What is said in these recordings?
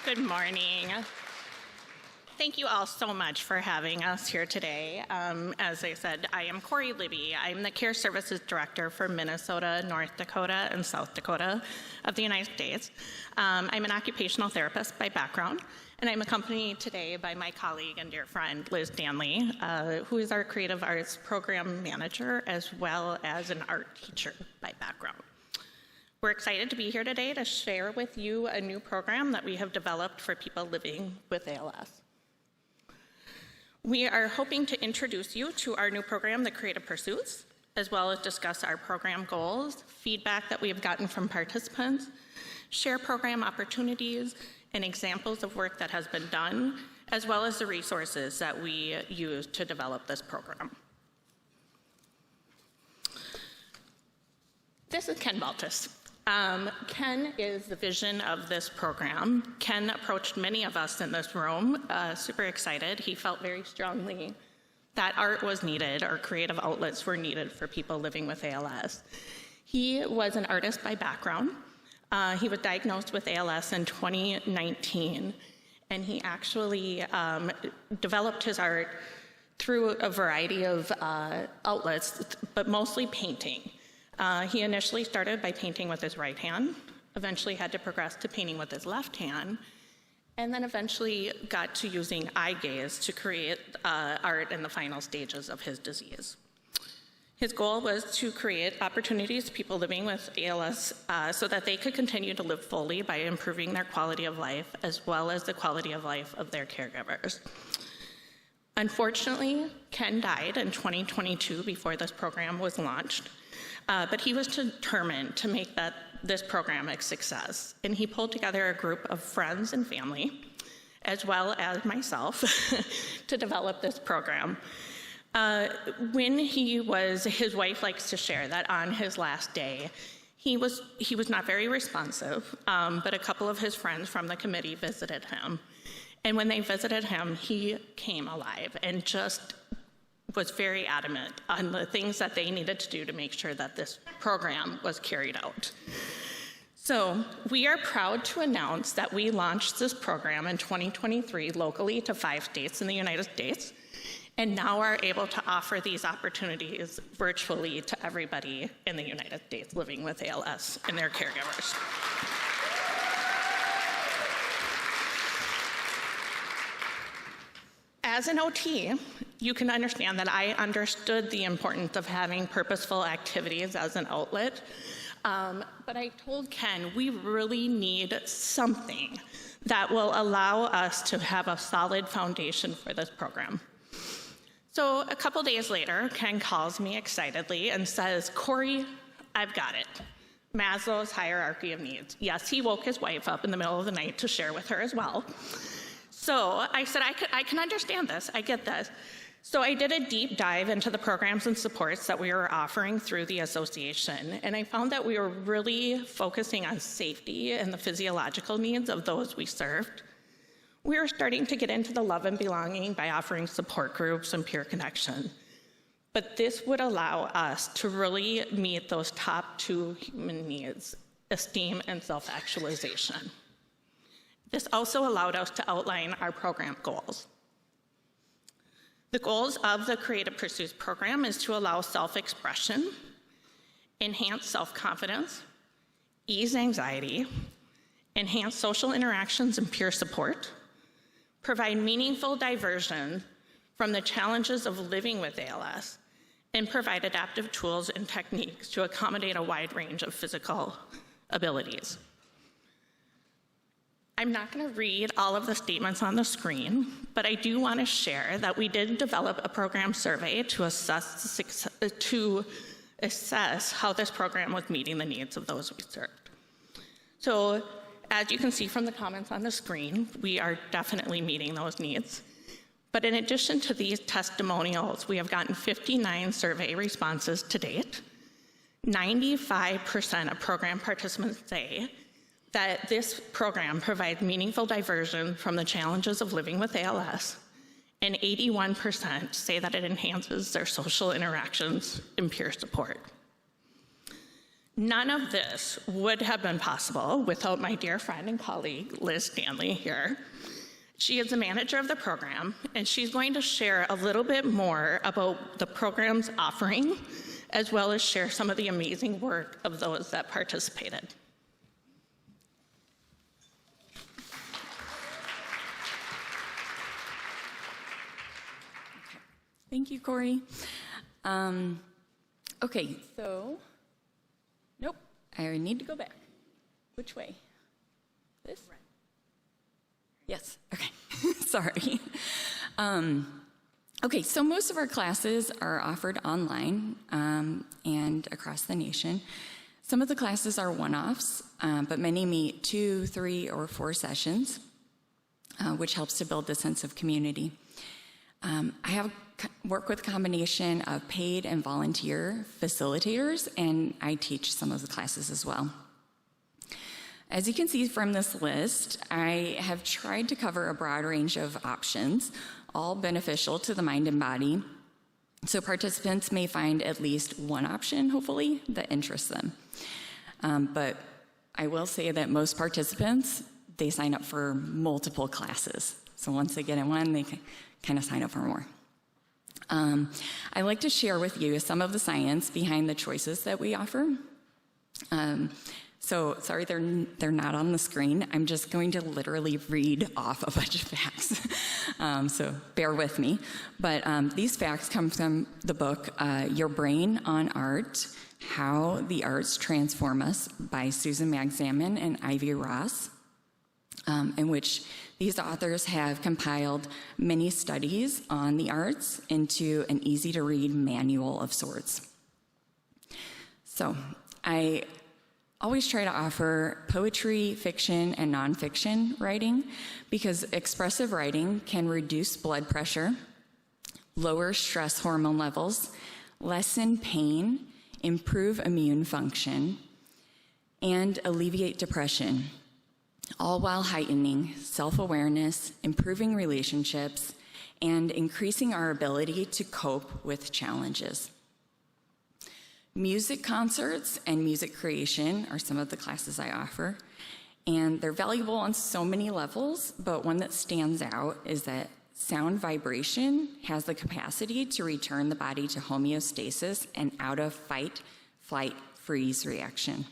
Good morning. Thank you all so much for having us here today. As I said, I am Corrie Libby. I'm the Care Services Director for Minnesota, North Dakota, and South Dakota of the United States. I'm an occupational therapist by background, and I'm accompanied today by my colleague and dear friend, Liz Stanley, who is our Creative Arts Program Manager as well as an art teacher by background. We're excited to be here today to share with you a new program that we have developed for people living with ALS. We are hoping to introduce you to our new program, the Creative Pursuits, as well as discuss our program goals, feedback that we have gotten from participants, share program opportunities, and examples of work that has been done, as well as the resources that we use to develop this program. This is Ken Baltus. Ken is the vision of this program. Ken approached many of us in this room, super excited. He felt very strongly that art was needed or creative outlets were needed for people living with ALS. He was an artist by background. He was diagnosed with ALS in 2019, and he actually developed his art through a variety of outlets, but mostly painting. He initially started by painting with his right hand, eventually had to progress to painting with his left hand, and then eventually got to using eye gaze to create art in the final stages of his disease. His goal was to create opportunities for people living with ALS so that they could continue to live fully by improving their quality of life as well as the quality of life of their caregivers. Unfortunately, Ken died in 2022 before this program was launched. But he was determined to make this program a success, and he pulled together a group of friends and family, as well as myself, to develop this program. When his wife likes to share that on his last day, he was not very responsive, but a couple of his friends from the committee visited him. And when they visited him, he came alive and just was very adamant on the things that they needed to do to make sure that this program was carried out. So we are proud to announce that we launched this program in 2023 locally to 5 states in the United States, and now are able to offer these opportunities virtually to everybody in the United States living with ALS and their caregivers. As an OT, you can understand that I understood the importance of having purposeful activities as an outlet, but I told Ken we really need something that will allow us to have a solid foundation for this program. So a couple days later, Ken calls me excitedly and says, "Corrie, I've got it. Maslow's hierarchy of needs." Yes, he woke his wife up in the middle of the night to share with her as well. So I said, I can understand this, I get this. So I did a deep dive into the programs and supports that we were offering through the association, and I found that we were really focusing on safety and the physiological needs of those we served. We were starting to get into the love and belonging by offering support groups and peer connection. But this would allow us to really meet those top 2 human needs, esteem and self-actualization. This also allowed us to outline our program goals. The goals of the Creative Pursuits program is to allow self-expression, enhance self-confidence, ease anxiety, enhance social interactions and peer support, provide meaningful diversion from the challenges of living with ALS, and provide adaptive tools and techniques to accommodate a wide range of physical abilities. I'm not going to read all of the statements on the screen, but I do want to share that we did develop a program survey to assess how this program was meeting the needs of those we served. So as you can see from the comments on the screen, we are definitely meeting those needs. But in addition to these testimonials, we have gotten 59 survey responses to date. 95% of program participants say that this program provides meaningful diversion from the challenges of living with ALS, and 81% say that it enhances their social interactions and peer support. None of this would have been possible without my dear friend and colleague, Liz Stanley here. She is the manager of the program, and she's going to share a little bit more about the program's offering, as well as share some of the amazing work of those that participated. Thank you, Corrie. Okay, so, nope, I need to go back. Which way? This? Yes, okay, sorry. Okay, so most of our classes are offered online and across the nation. Some of the classes are one-offs, but many meet 2, 3, or 4 sessions, which helps to build the sense of community. I work with a combination of paid and volunteer facilitators, and I teach some of the classes as well. As you can see from this list, I have tried to cover a broad range of options, all beneficial to the mind and body, so participants may find at least one option, hopefully, that interests them. But I will say that most participants, they sign up for multiple classes. So once they get in one, they kind of sign up for more. I like to share with you some of the science behind the choices that we offer. So sorry, they're not on the screen. I'm just going to literally read off a bunch of facts. So bear with me. But these facts come from the book, Your Brain on Art, How the Arts Transform Us by Susan Magsamen and Ivy Ross, in which these authors have compiled many studies on the arts into an easy-to-read manual of sorts. So I always try to offer poetry, fiction, and nonfiction writing because expressive writing can reduce blood pressure, lower stress hormone levels, lessen pain, improve immune function, and alleviate depression, all while heightening self-awareness, improving relationships, and increasing our ability to cope with challenges. Music concerts and music creation are some of the classes I offer, and they're valuable on so many levels, but one that stands out is that sound vibration has the capacity to return the body to homeostasis and out of fight, flight, freeze reaction.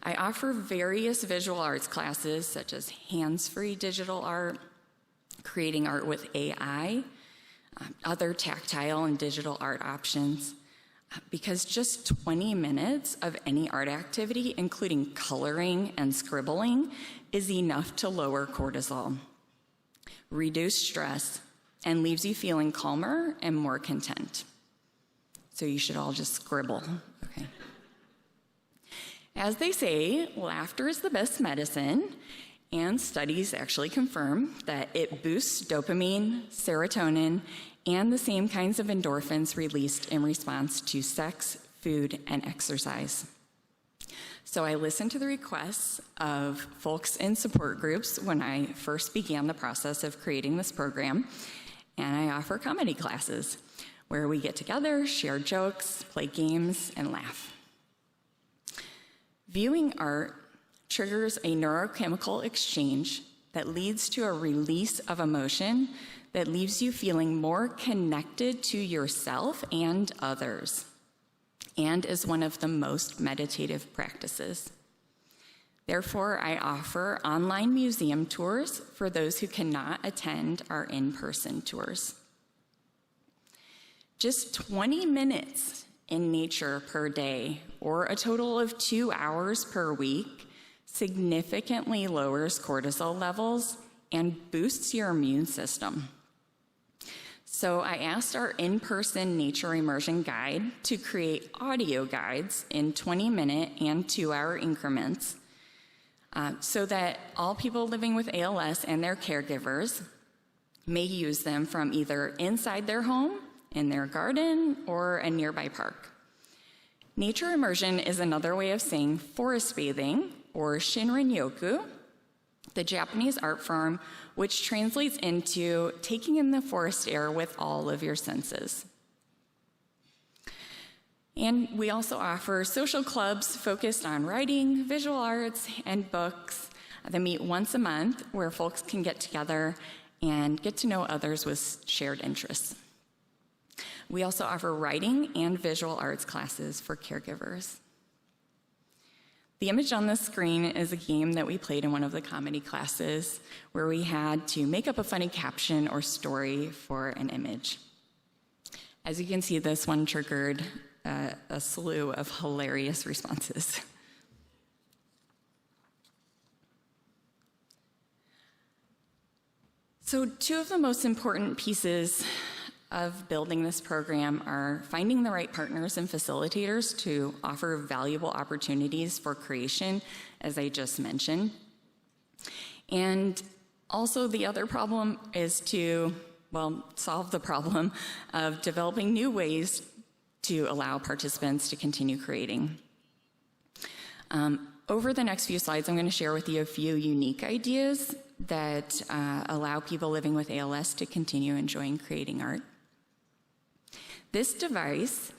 I offer various visual arts classes such as hands-free digital art, creating art with AI, other tactile and digital art options, because just 20 minutes of any art activity, including coloring and scribbling, is enough to lower cortisol, reduce stress, and leaves you feeling calmer and more content. So you should all just scribble, okay? As they say, laughter is the best medicine, and studies actually confirm that it boosts dopamine, serotonin, and the same kinds of endorphins released in response to sex, food, and exercise. So I listened to the requests of folks in support groups when I first began the process of creating this program, and I offer comedy classes where we get together, share jokes, play games, and laugh. Viewing art triggers a neurochemical exchange that leads to a release of emotion that leaves you feeling more connected to yourself and others, and is one of the most meditative practices. Therefore, I offer online museum tours for those who cannot attend our in-person tours. Just 20 minutes in nature per day, or a total of 2 hours per week, significantly lowers cortisol levels and boosts your immune system. So I asked our in-person nature immersion guide to create audio guides in 20-minute and 2-hour increments so that all people living with ALS and their caregivers may use them from either inside their home, in their garden, or a nearby park. Nature immersion is another way of saying forest bathing, or Shinrin-yoku, the Japanese art form, which translates into taking in the forest air with all of your senses. And we also offer social clubs focused on writing, visual arts, and books that meet once a month where folks can get together and get to know others with shared interests. We also offer writing and visual arts classes for caregivers. The image on the screen is a game that we played in one of the comedy classes where we had to make up a funny caption or story for an image. As you can see, this one triggered a slew of hilarious responses. So two of the most important pieces of building this program are finding the right partners and facilitators to offer valuable opportunities for creation, as I just mentioned. And also the other problem is to, solve the problem of developing new ways to allow participants to continue creating. Over the next few slides, I'm going to share with you a few unique ideas that allow people living with ALS to continue enjoying creating art. This device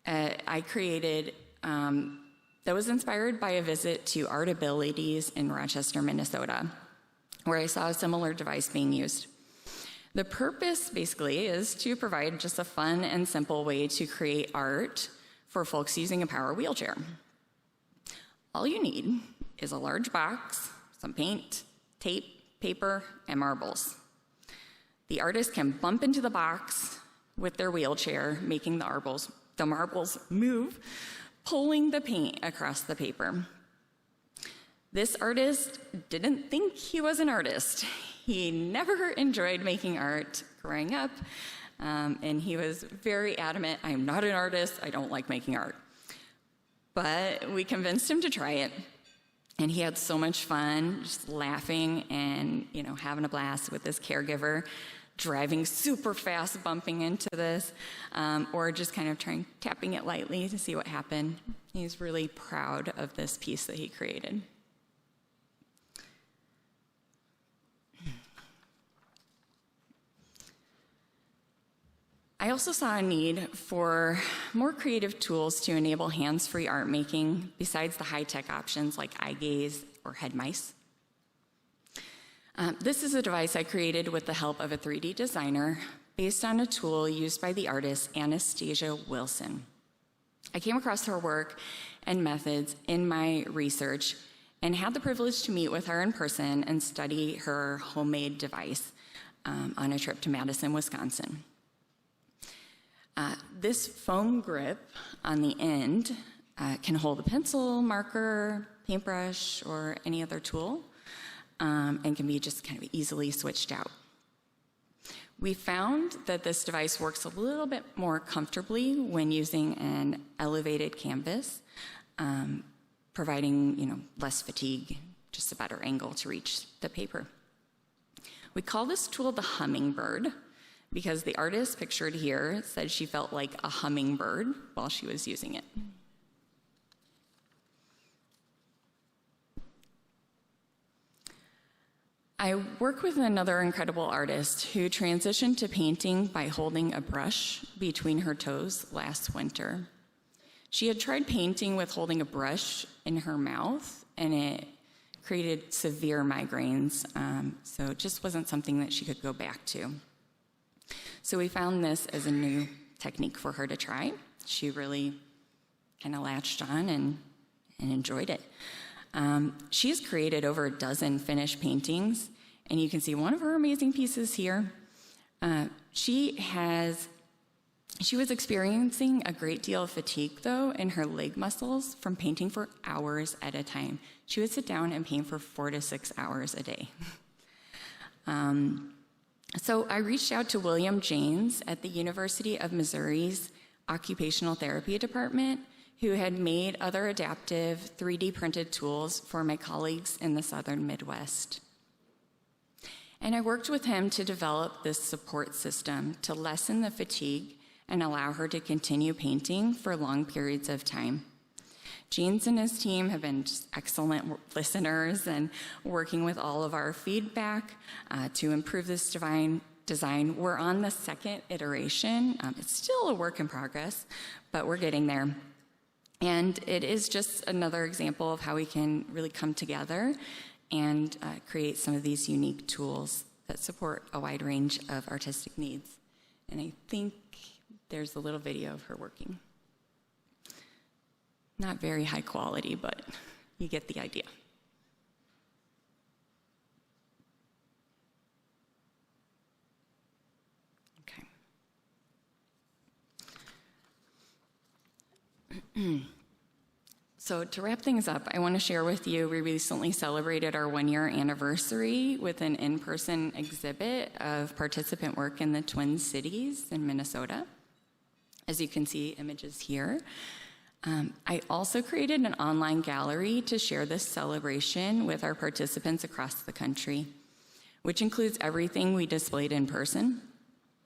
I created that was inspired by a visit to Art Abilities in Rochester, Minnesota, where I saw a similar device being used. The purpose basically is to provide just a fun and simple way to create art for folks using a power wheelchair. All you need is a large box, some paint, tape, paper, and marbles. The artist can bump into the box with their wheelchair, making the marbles move, pulling the paint across the paper. This artist didn't think he was an artist. He never enjoyed making art growing up, and he was very adamant, I'm not an artist, I don't like making art. But we convinced him to try it, and he had so much fun just laughing and having a blast with his caregiver, driving super fast, bumping into this, or just kind of tapping it lightly to see what happened. He's really proud of this piece that he created. I also saw a need for more creative tools to enable hands-free art making besides the high-tech options like eye gaze or head mice. This is a device I created with the help of a 3D designer based on a tool used by the artist Anastasia Wilson. I came across her work and methods in my research and had the privilege to meet with her in person and study her homemade device on a trip to Madison, Wisconsin. This foam grip on the end can hold a pencil, marker, paintbrush, or any other tool, and can be just kind of easily switched out. We found that this device works a little bit more comfortably when using an elevated canvas, providing less fatigue, just a better angle to reach the paper. We call this tool the hummingbird, because the artist pictured here said she felt like a hummingbird while she was using it. I work with another incredible artist who transitioned to painting by holding a brush between her toes last winter. She had tried painting with holding a brush in her mouth, and it created severe migraines, so it just wasn't something that she could go back to. So we found this as a new technique for her to try. She really kind of latched on and enjoyed it. She's created over a dozen finished paintings, and you can see one of her amazing pieces here. She was experiencing a great deal of fatigue, though, in her leg muscles from painting for hours at a time. She would sit down and paint for 4 to 6 hours a day. So I reached out to William James at the University of Missouri's Occupational Therapy Department, who had made other adaptive 3D printed tools for my colleagues in the Southern Midwest. And I worked with him to develop this support system to lessen the fatigue and allow her to continue painting for long periods of time. James and his team have been just excellent listeners and working with all of our feedback to improve this design. We're on the second iteration. It's still a work in progress, but we're getting there. And it is just another example of how we can really come together and create some of these unique tools that support a wide range of artistic needs. And I think there's a little video of her working. Not very high quality, but you get the idea. Okay. So to wrap things up, I want to share with you, we recently celebrated our 1-year anniversary with an in-person exhibit of participant work in the Twin Cities in Minnesota. As you can see, images here. I also created an online gallery to share this celebration with our participants across the country, which includes everything we displayed in person.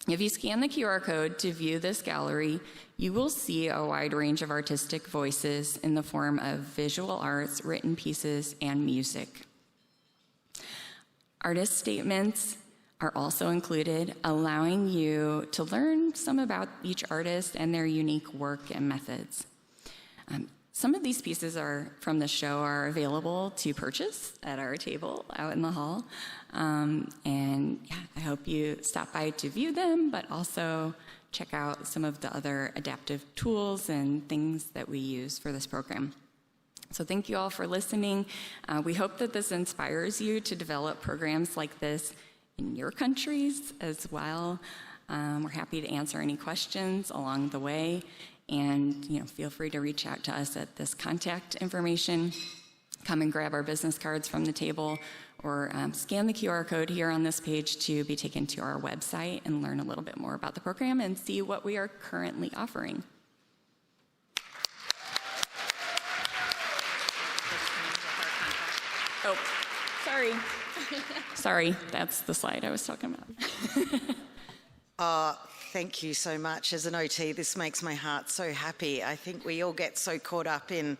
If you scan the QR code to view this gallery, you will see a wide range of artistic voices in the form of visual arts, written pieces, and music. Artist statements are also included, allowing you to learn some about each artist and their unique work and methods. Some of these pieces from the show are available to purchase at our table out in the hall. And yeah, I hope you stop by to view them, but also check out some of the other adaptive tools and things that we use for this program. So thank you all for listening. We hope that this inspires you to develop programs like this in your countries as well. We're happy to answer any questions along the way. And feel free to reach out to us at this contact information. Come and grab our business cards from the table, or scan the QR code here on this page to be taken to our website and learn a little bit more about the program and see what we are currently offering. Oh, sorry. Sorry, that's the slide I was talking about. Thank you so much. As an OT, this makes my heart so happy. I think we all get so caught up in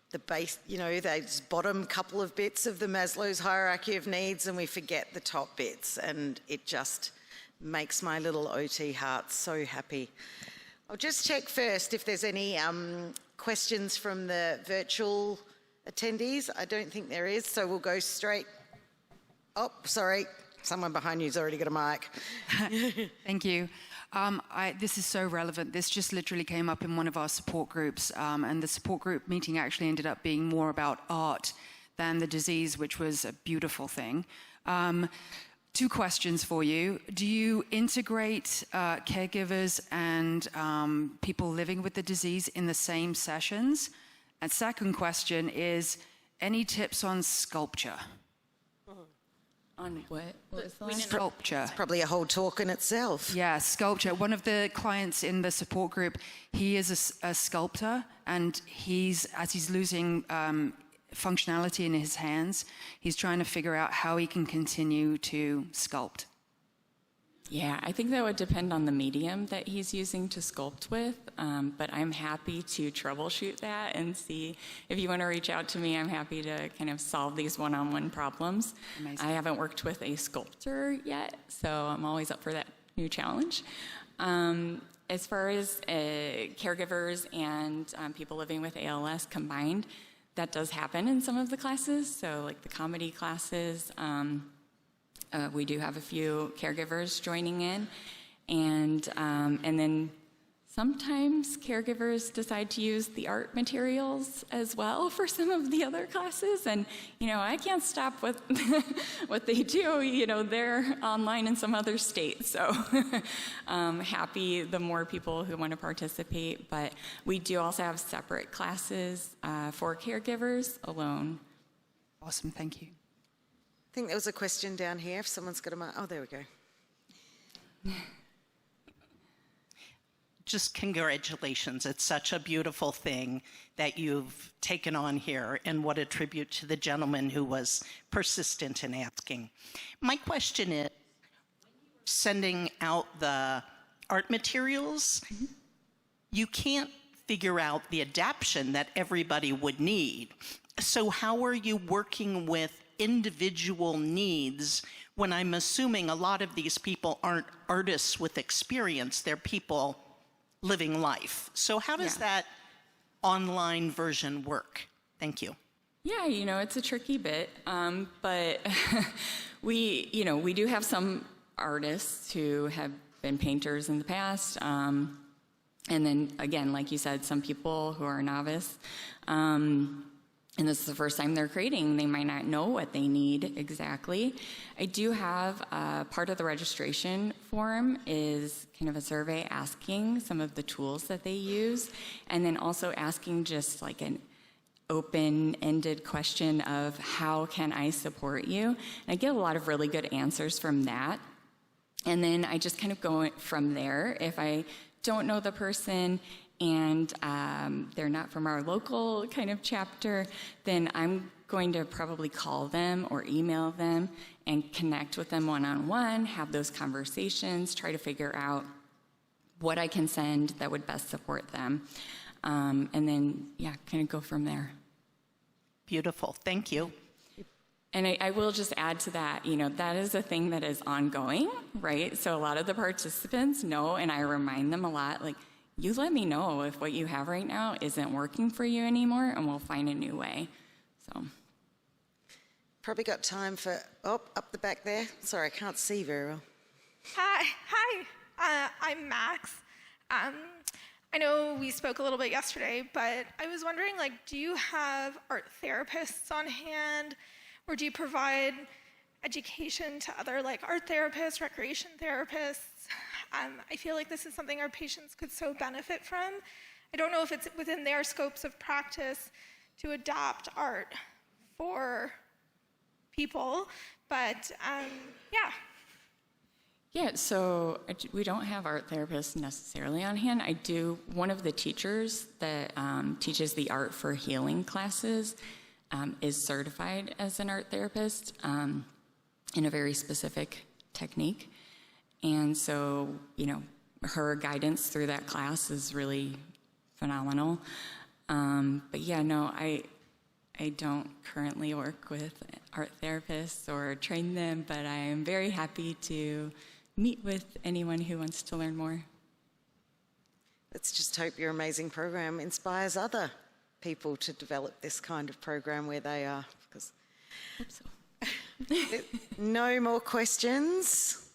the base, those bottom couple of bits of the Maslow's hierarchy of needs, and we forget the top bits, and it just makes my little OT heart so happy. I'll just check first if there's any questions from the virtual attendees. I don't think there is, so we'll go straight. Oh, sorry. Someone behind you's already got a mic. Thank you. This is so relevant. This just literally came up in one of our support groups, and the support group meeting actually ended up being more about art than the disease, which was a beautiful thing. 2 questions for you. Do you integrate caregivers and people living with the disease in the same sessions? And second question is, any tips on sculpture? On what? What was the last? Sculpture. It's probably a whole talk in itself. Yeah, sculpture. One of the clients in the support group, he is a sculptor, and as he's losing functionality in his hands, he's trying to figure out how he can continue to sculpt. Yeah, I think that would depend on the medium that he's using to sculpt with, but I'm happy to troubleshoot that and see. If you want to reach out to me, I'm happy to kind of solve these one-on-one problems. Amazing. I haven't worked with a sculptor yet, so I'm always up for that new challenge. As far as caregivers and people living with ALS combined, that does happen in some of the classes, so like the comedy classes. We do have a few caregivers joining in, and then sometimes caregivers decide to use the art materials as well for some of the other classes, and I can't stop what what they do. They're online in some other state, so happy the more people who want to participate. But we do also have separate classes for caregivers alone. Awesome, thank you. I think there was a question down here. If someone's got a mic. Oh, there we go. Just congratulations. It's such a beautiful thing that you've taken on here, and what a tribute to the gentleman who was persistent in asking. My question is, sending out the art materials, you can't figure out the adaptation that everybody would need. So how are you working with individual needs when I'm assuming a lot of these people aren't artists with experience, they're people living life. So how does that online version work? Thank you. Yeah, it's a tricky bit, but we do have some artists who have been painters in the past, and then again, like you said, some people who are novice, and this is the first time they're creating. They might not know what they need exactly. I do have part of the registration form is kind of a survey asking some of the tools that they use, and then also asking just like an open-ended question of how can I support you? And I get a lot of really good answers from that. And then I just kind of go from there. If I don't know the person and they're not from our local kind of chapter, then I'm going to probably call them or email them and connect with them one-on-one, have those conversations, try to figure out what I can send that would best support them. And then, kind of go from there. Beautiful. Thank you. And I will just add to that, that is a thing that is ongoing, right? So a lot of the participants know, and I remind them a lot, like, you let me know if what you have right now isn't working for you anymore, and we'll find a new way. So. Probably got time for, up the back there. Sorry, I can't see very well. Hi, I'm Max. I know we spoke a little bit yesterday, but I was wondering, do you have art therapists on hand, or do you provide education to other, art therapists, recreation therapists? I feel like this is something our patients could so benefit from. I don't know if it's within their scopes of practice to adopt art for people, but yeah. Yeah, so we don't have art therapists necessarily on hand. One of the teachers that teaches the Art for Healing classes is certified as an art therapist in a very specific technique. And so, her guidance through that class is really phenomenal. But yeah, no, I don't currently work with art therapists or train them, but I am very happy to meet with anyone who wants to learn more. Let's just hope your amazing program inspires other people to develop this kind of program where they are. Because Hope so. No more questions.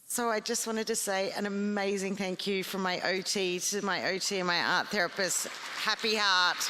So I just wanted to say an amazing thank you from my OT to my OT and my art therapist. Happy heart.